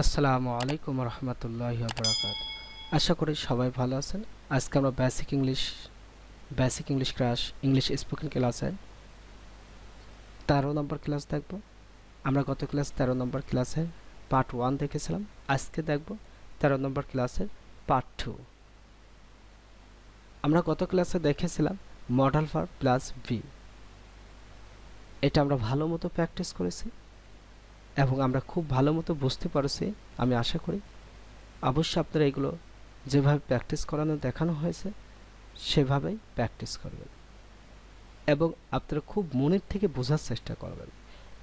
আসসালামু আলাইকুম রহমতুল্লাহি ওয়া বারাকাতুহু। আশা করি সবাই ভালো আছেন। আজকে আমরা basic English class English spoken ক্লাসে 13 নম্বর ক্লাস দেখব। আমরা গত ক্লাস 13 নম্বর ক্লাসে পার্ট 1 দেখেছিলাম। আজকে দেখব 13 নম্বর ক্লাসের পার্ট 2। আমরা গত ক্লাসে দেখেছিলাম মডাল ভার্ব প্লাস বি। এটা আমরা ভালো মতো প্র্যাকটিস করেছি এবং আমরা খুব ভালো মতো বুঝতে পারছি। আমি আশা করি অবশ্যই আপনারা এগুলো যেভাবে প্র্যাকটিস করানো দেখানো হয়েছে সেভাবেই প্র্যাকটিস করবেন এবং আপনারা খুব মনের থেকে বোঝার চেষ্টা করবেন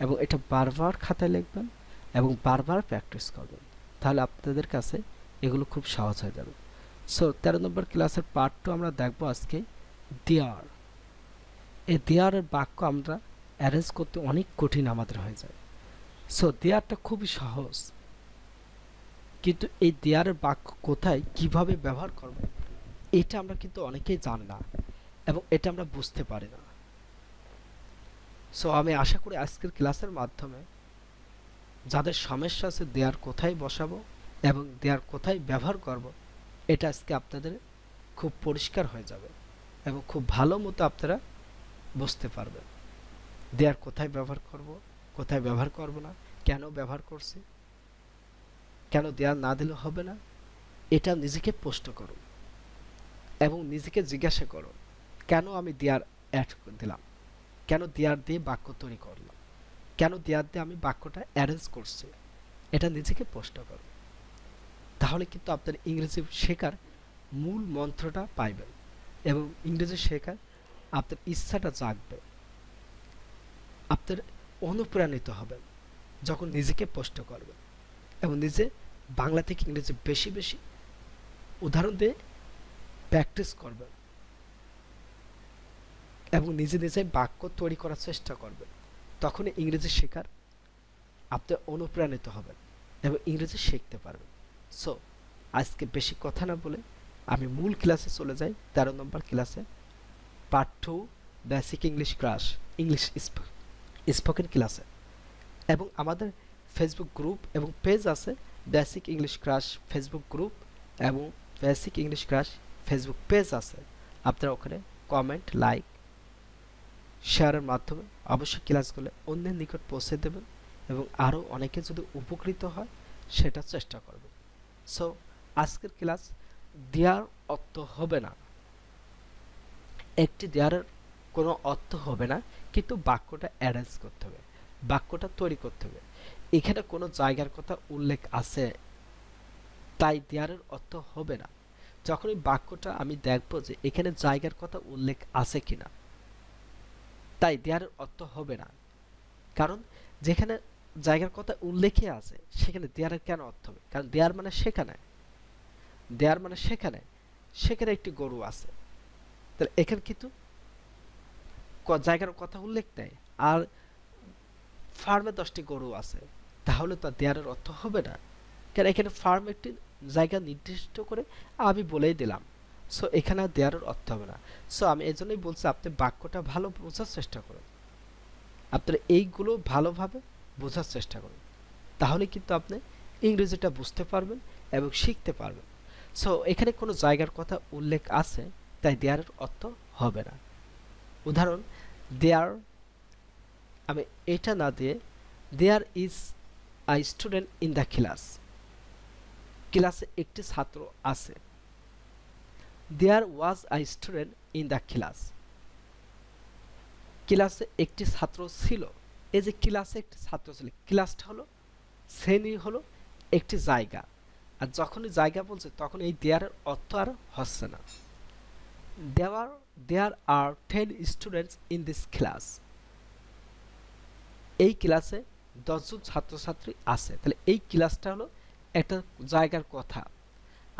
এবং এটা বারবার খাতায় লিখবেন এবং বারবার প্র্যাকটিস করবেন। তাহলে আপনাদের কাছে এগুলো খুব সহজ হয়ে যাবে। সো 13 নম্বর ক্লাসের পার্ট 2 আমরা দেখব আজকে দেয়ার। এই দেয়ারের বাক্য আমরা অ্যারেঞ্জ করতে অনেক কঠিন আমাদের হয়ে যায়। সো দেয়ারটা খুবই সহজ, কিন্তু এই দেয়ারের বাক্য কোথায় কিভাবে ব্যবহার করব এটা আমরা কিন্তু অনেকেই জানি না এবং এটা আমরা বুঝতে পারি না। সো আমি আশা করি আজকের ক্লাসের মাধ্যমে যাদের সমস্যা আছে দেয়ার কোথায় বসাবো এবং দেয়ার কোথায় ব্যবহার করব এটা আজকে আপনাদের খুব পরিষ্কার হয়ে যাবে এবং খুব ভালো মতো আপনারা বুঝতে পারবেন দেয়ার কোথায় ব্যবহার করব, কোথায় ব্যবহার করব না, কেন ব্যবহার করছি, কেন দেয়ার না দিলে হবে না। এটা নিজেকে প্রশ্ন করুন এবং নিজেকে জিজ্ঞাসা করুন কেন আমি দেয়ার অ্যাড দিলাম, কেন দেয়ার দিয়ে বাক্য তৈরি করলাম, কেন দেয়ার দিয়ে আমি বাক্যটা অ্যারেঞ্জ করছি। এটা নিজেকে প্রশ্ন করুন। তাহলে কিন্তু আপনার ইংরেজি শেখার মূল মন্ত্রটা পাইবেন এবং ইংরেজি শেখার আপনার ইচ্ছাটা জাগবে। আপনার অনুপ্রাণিত হবেন যখন নিজেকে প্রশ্ন করবেন এবং নিজে বাংলা থেকে ইংরেজি বেশি বেশি উদাহরণ দিয়ে প্র্যাকটিস করবেন এবং নিজে নিজে বাক্য তৈরি করার চেষ্টা করবেন। তখন ইংরেজি শেখার আপনি অনুপ্রাণিত হবেন এবং ইংরেজি শিখতে পারবেন। সো আজকে বেশি কথা না বলে আমি মূল ক্লাসে চলে যাই। 13 নম্বর ক্লাসে part 2 basic English class English spoken ক্লাসে এবং আমাদের ফেসবুক গ্রুপ এবং পেজ আছে। Basic English class Facebook group এবং basic English class Facebook page আছে। আপনারা ওখানে কমেন্ট, লাইক, শেয়ারের মাধ্যমে অবশ্যই ক্লাসগুলো অন্যের নিকট পৌঁছে দেবেন এবং আরও অনেকে যদি উপকৃত হয় সেটা চেষ্টা করবেন। সো আজকের ক্লাস দেয়ার অর্থ হবে না, একটি দেয়ারের কোনো অর্থ হবে না, কিন্তু বাক্যটা অ্যারেঞ্জ করতে হবে, বাক্যটা তৈরি করতে হবে। এখানে কোনো জায়গার কথা উল্লেখ আছে তাই দেয়ারের অর্থ হবে না। যখন এই বাক্যটা আমি দেখব যে এখানে জায়গার কথা উল্লেখ আছে কিনা, তাই দেয়ারের অর্থ হবে না। কারণ যেখানে জায়গার কথা উল্লেখে আছে সেখানে দেয়ারের কেন অর্থ হবে? কারণ দেয়ার মানে সেখানে, দেয়ার মানে সেখানে, সেখানে একটি গরু আছে, তাহলে এখানে কিন্তু জায়গার কথা উল্লেখ নেই আর ফার্মে 10টি গরু আছে, তাহলে তো দেয়ারের অর্থ হবে না। কারণ এখানে ফার্ম একটি জায়গা নির্দিষ্ট করে আমি বলেই দিলাম। সো এখানে আর দেয়ারের অর্থ হবে না। সো আমি এই জন্যই বলছি আপনি বাক্যটা ভালো বোঝার চেষ্টা করুন, আপনারা এইগুলো ভালোভাবে বোঝার চেষ্টা করুন, তাহলে কিন্তু আপনি ইংরেজিটা বুঝতে পারবেন এবং শিখতে পারবেন। সো এখানে কোনো জায়গার কথা উল্লেখ আছে তাই দেয়ারের অর্থ হবে না। উদাহরণ, দেয়ার, আমি এটা না দিয়ে there is a student in the class, ক্লাসে একটি ছাত্র আছে। There was a student in the class, ক্লাসে একটি ছাত্র ছিল। এই যে ক্লাসে একটি ছাত্র ছিল, ক্লাসটা হলো শ্রেণী, হলো একটি জায়গা, আর যখনই জায়গা বলছে তখন এই দেয়ারের অর্থ আর হচ্ছে না। দেয়ার আর 10 স্টুডেন্টস ইন দিস ক্লাস, এই ক্লাসে 10 জন ছাত্রছাত্রী আছে। তাহলে এই ক্লাসটা হলো একটা জায়গার কথা,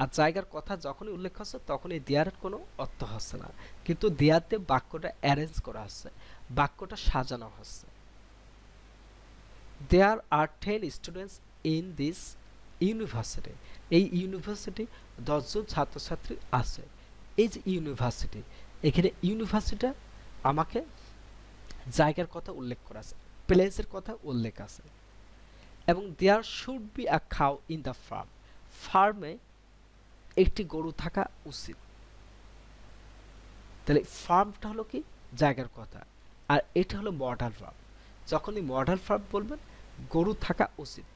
আর জায়গার কথা যখনই উল্লেখ হচ্ছে তখন এই দেয়ারের কোনো অর্থ হচ্ছে না, কিন্তু দেয়ারতে বাক্যটা অ্যারেঞ্জ করা হচ্ছে, বাক্যটা সাজানো হচ্ছে। দেয়ার আর 10 স্টুডেন্টস ইন দিস ইউনিভার্সিটি, এই ইউনিভার্সিটি 10 জন ছাত্রছাত্রী আছে। এই যে ইউনিভার্সিটি, এখানে ইউনিভার্সিটিটা আমাকে জায়গার কথা উল্লেখ করা আছে, প্লেসের কথা উল্লেখ আছে। এবং there should be a cow in the farm, ফার্মে একটি গরু থাকা উচিত। তাহলে ফার্মটা হলো কি জায়গার কথা, আর এটা হলো মডাল ফার্ম। যখনই মডাল ফার্ম বলবেন গরু থাকা উচিত।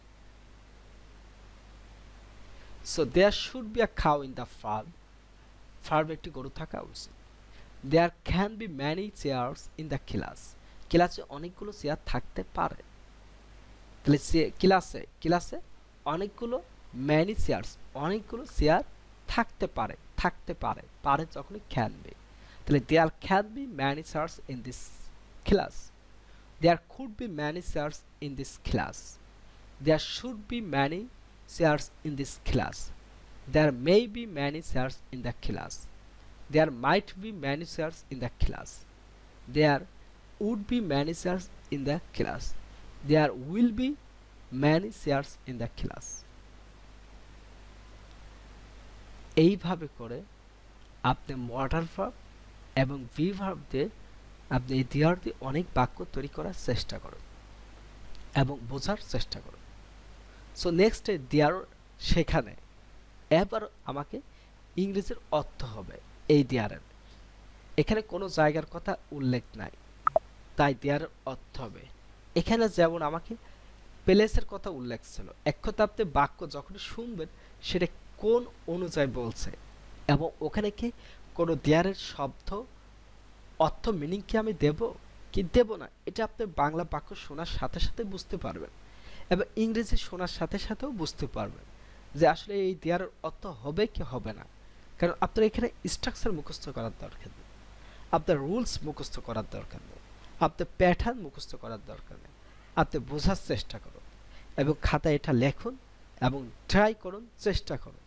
So there should be a cow in the farm, ফার্মে একটি গরু থাকা উচিত। There can be many chairs in the class, ক্লাসে অনেকগুলো চেয়ার থাকতে পারে। তাহলে ক্লাসে ক্লাসে অনেকগুলো ম্যানি চেয়ার্স, অনেকগুলো চেয়ার থাকতে পারে, থাকতে পারে, পারে যখনই ক্যান বি। তাহলে there can be many chairs in this class, there could be many chairs in this class, there should be many chairs in this class, there may be many chairs in the class, there might be many chairs in the class, there would be many chairs in the class, there will be many chairs in the class। এইভাবে করে আপনি modal verb এবং be verb দিয়ে আপনি এই দেয়ার দিয়ে অনেক বাক্য তৈরি করার চেষ্টা করুন এবং বোঝার চেষ্টা করুন। সো নেক্সট দেয়ার, সেখানে এবার আমাকে ইংরেজির অর্থ হবে এই দেয়ারের। এখানে কোনো জায়গার কথা উল্লেখ নাই, তাই দেয়ারের অর্থ হবে। এখানে যেমন আমাকে প্লেসের কথা উল্লেখ ছিল, এক কথা আপনি বাক্য যখন শুনবেন সেটা কোন অনুযায়ী বলছে এবং ওখানে কি কোনো দেয়ারের শব্দ অর্থ মিনিং কি আমি দেব কি দেব না, এটা আপনি বাংলা বাক্য শোনার সাথে সাথে বুঝতে পারবেন এবং ইংরেজি শোনার সাথে সাথেও বুঝতে পারবেন যে আসলে এই দেয়ারের অর্থ হবে কি হবে না। কারণ আপনার এখানে স্ট্রাকচার মুখস্থ করার দরকার নেই, আপনার রুলস মুখস্থ করার দরকার নেই, আপনার প্যাটার্ন মুখস্থ করার দরকার নেই। আপনি বোঝার চেষ্টা করুন এবং খাতায় এটা লেখুন এবং ট্রাই করুন, চেষ্টা করুন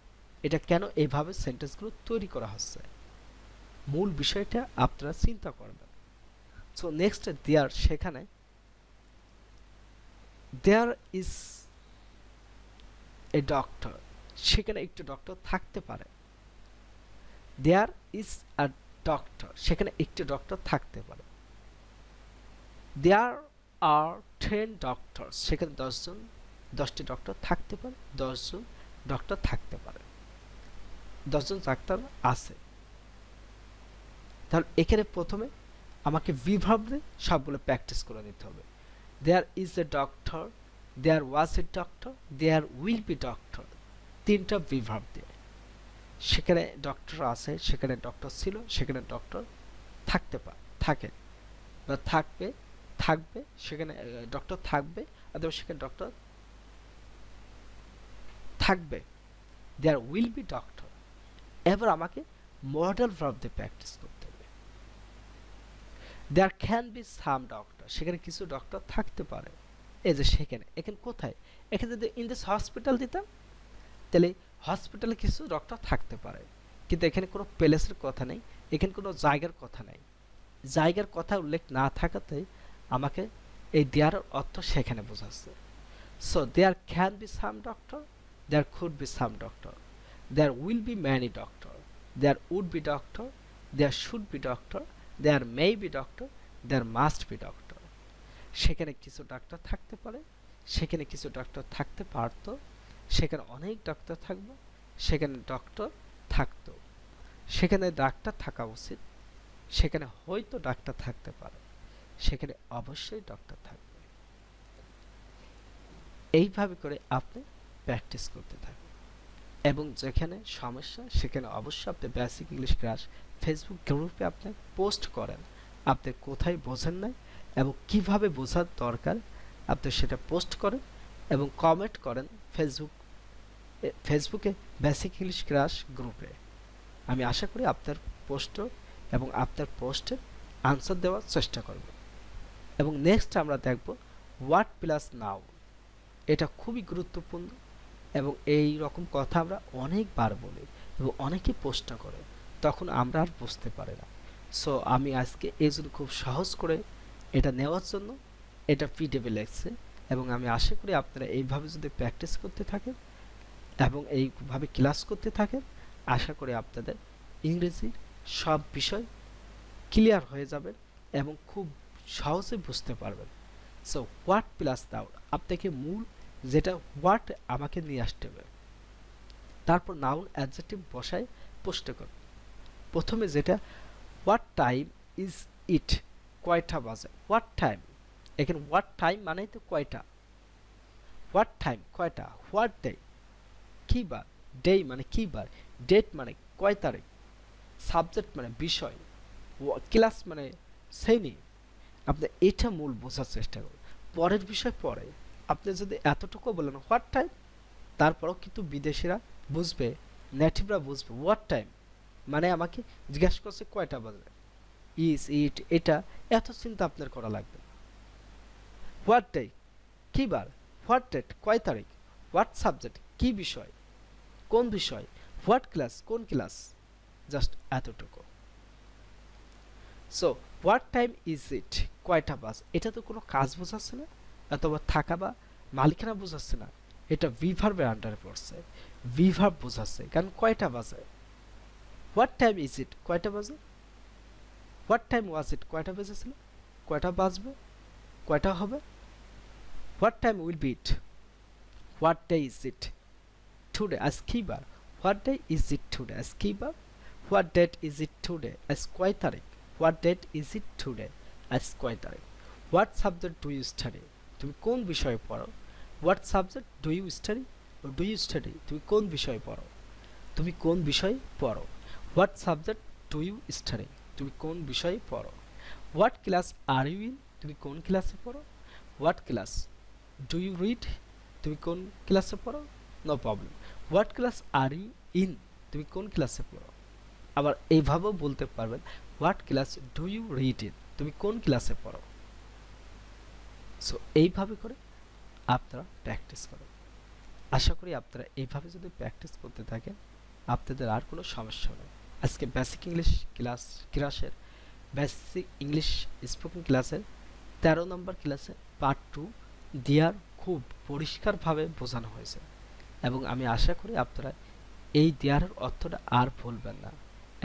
এটা কেন এইভাবে সেন্টেন্সগুলো তৈরি করা হচ্ছে, মূল বিষয়টা আপনারা চিন্তা করবেন। সো নেক্সট দেয়ার, সেখানে দেয়ার ইজ এ ডক্টর, সেখানে একটি ডক্টর থাকতে পারে। দেয়ার ইজ আ ডক্টর, সেখানে একটি ডক্টর থাকতে পারে। দেয়ার আর 10 ডক্টরস, সেখানে 10টি ডক্টর থাকতে পারে, 10 জন ডক্টর থাকতে পারে, 10 জন ডাক্তার আছে। তাহলে এখানে প্রথমে আমাকে ভার্ব দিয়ে সবগুলো প্র্যাকটিস করে নিতে হবে। There is a doctor, there was a doctor, there will be doctor, তিনটা ভার্ব দিয়ে। সেখানে ডক্টর আছে, সেখানে ডক্টর ছিল, সেখানে ডক্টর থাকতে থাকে বা থাকবে, সেখানে ডক্টর থাকবে অথবা সেখানে ডক্টর থাকবে। There will be doctor. এবার আমাকে মডেল ভার্ব দিয়ে প্র্যাকটিস করতে হবে। There can be some doctor, সেখানে কিছু ডক্টর থাকতে পারে। এই যে সেখানে, এখানে কোথায়, এখানে যদি ইন দিস হসপিটাল দিতাম তাহলে হসপিটালে কিছু ডক্টর থাকতে পারে, কিন্তু এখানে কোনো প্লেসের কথা নেই, এখানে কোনো জায়গার কথা নেই। জায়গার কথা উল্লেখ না থাকাতে আমাকে এই দেয়ার অর্থ সেখানে বোঝাচ্ছে। So there can be some doctor, there could be some doctor, there will be many doctor, there would be doctor, there should be doctor, there may be doctor, there must be doctor. সেখানে কিছু doctor থাকতে পারে, সেখানে কিছু doctor থাকতে পারতো, সেখানে অনেক ডাক্তার থাকবে, সেখানে ডক্টর থাকতো, সেখানে ডাক্তার থাকা উচিত, সেখানে হয়তো ডাক্তার থাকতে পারে, সেখানে অবশ্যই ডক্টর থাকবে। এইভাবে করে আপনি প্র্যাকটিস করতে থাকবেন এবং যেখানে সমস্যা সেখানে অবশ্যই আপনি বেসিক ইংলিশ ক্লাস ফেসবুক গ্রুপে আপনি পোস্ট করেন, আপনি কোথায় বোঝেন নাই এবং কিভাবে বোঝার দরকার আপনি সেটা পোস্ট করেন এবং কমেন্ট করেন ফেসবুকে বেসিক ইংলিশ ক্লাস গ্রুপে। আমি আশা করি আপনার পোস্ট এবং আপনার পোস্টের আনসার দেওয়ার চেষ্টা করব। এবং নেক্সট আমরা দেখব হোয়াট প্লাস নাও, এটা খুবই গুরুত্বপূর্ণ এবং এই রকম কথা আমরা অনেকবার বলি এবং অনেকে পোস্ট করে, তখন আমরা আর বুঝতে পারি না। সো আমি আজকে এই জন্য খুব সহজ করে এটা নেওয়ার জন্য এটা পিডিএফে লিখছে এবং আমি আশা করি আপনারা এইভাবে যদি প্র্যাকটিস করতে থাকেন এবং এইভাবে ক্লাস করতে থাকেন, আশা করি আপনাদের ইংরেজির সব বিষয় ক্লিয়ার হয়ে যাবে এবং খুব সহজে বুঝতে পারবেন। সো হোয়াট প্লাস নাউন, আপনাকে মূল যেটা হোয়াট আমাকে নিয়ে আসতে হবে, তারপর নাউন অ্যাডজেক্টিভ বসায় প্রশ্ন করুন। প্রথমে যেটা হোয়াট টাইম ইজ ইট, কয়টা বাজে, হোয়াট টাইম, এখানে হোয়াট টাইম মানেই তো কয়টা, হোয়াট টাইম কয়টা, হোয়াট ডে কি বার, ডে মানে কি বার, ডেট মানে কয় তারিখ, সাবজেক্ট মানে বিষয়, ক্লাস মানে শ্রেণী। আপনি এটা মূল বোঝার চেষ্টা করুন, পরের বিষয় পরে। আপনি যদি এতটুকু বলেন হোয়াট টাইম, তারপরেও কিন্তু বিদেশিরা বুঝবে, নেটিভরা বুঝবে হোয়াট টাইম মানে আমাকে জিজ্ঞাসা করছে কয়টা বাজে, ইজ ইট এটা এত চিন্তা আপনার করা লাগবে না। হোয়াট ডে কি বার, হোয়াট ডেট কয় তারিখ, হোয়াট সাবজেক্ট কি বিষয়, কোন বিষয়, হোয়াট ক্লাস কোন ক্লাস, জাস্ট এতটুকু। So what time is it, কয়টা বাজ, এটা তো কোনো কাজ বোঝাচ্ছে না, অথবা থাকা বা মালিকানা বোঝাচ্ছে না, এটা ভিভার্বের আন্ডারে পড়ছে, ভিভার্ব বোঝাচ্ছে, কারণ কয়টা বাজে। হোয়াট টাইম ইজ ইট, কয়টা বাজে, হোয়াট টাইম ওয়াজ ইট, কয়টা বেজেছিল, কয়টা বাজবে, কয়টা হবে, what time will be it, what day is it today, আজ কি বার, what day is it today, আজ কি বার, what date is it today, আজ কয় তারিখ, what date is it today, আজ কয় তারিখ, what subject do you study, তুমি কোন বিষয়ে পড়ো, what subject do you study, do you study তুমি কোন বিষয়ে পড়ো, তুমি কোন বিষয়ে পড়ো, what subject do you study তুমি কোন বিষয়ে পড়ো, what class are you in, তুমি কোন ক্লাসে পড়ো, what class do you read, তুমি কোন ক্লাসে পড়ো, no problem, what class are you in, তুমি কোন ক্লাসে পড়ো। আবার এইভাবেও বলতে পারবেন what class do you read in, তুমি কোন ক্লাসে পড়ো। সো এইভাবে করে আপনারা প্র্যাকটিস করেন। আশা করি আপনারা এইভাবে যদি প্র্যাকটিস করতে থাকেন, আপনাদের আর কোনো সমস্যা নেই। আজকে বেসিক ইংলিশ ক্লাসের বেসিক ইংলিশ স্পোকেন ক্লাসের 13 নম্বর ক্লাসে পার্ট 2 দেয়ার খুব পরিষ্কারভাবে বোঝানো হয়েছে, এবং আমি আশা করি আপনারা এই দেয়ারের অর্থটা আর ভুলবেন না,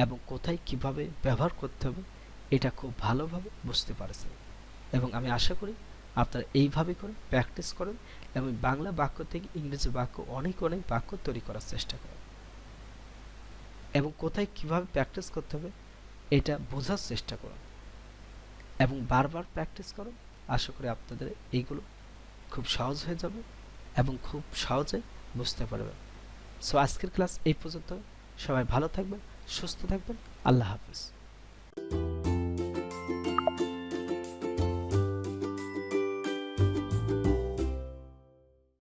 এবং কোথায় কিভাবে ব্যবহার করতে হবে এটা খুব ভালোভাবে বুঝতে পারছেন। এবং আমি আশা করি আপনারা এইভাবে করে প্র্যাকটিস করেন এবং বাংলা বাক্য থেকে ইংরেজি বাক্য অনেক অনেক বাক্য তৈরি করার চেষ্টা করেন, এবং কোথায় কিভাবে প্র্যাকটিস করতে হবে এটা বোঝার চেষ্টা করুন, এবং বারবার প্র্যাকটিস করুন। আশা করি আপনাদের এইগুলো খুব সহজ হয়ে যাবে এবং খুব সহজে বুঝতে পারবেন। সো আজকের ক্লাস এই পর্যন্ত, সবাই ভালো থাকবেন, সুস্থ থাকবেন, আল্লাহ হাফেজ।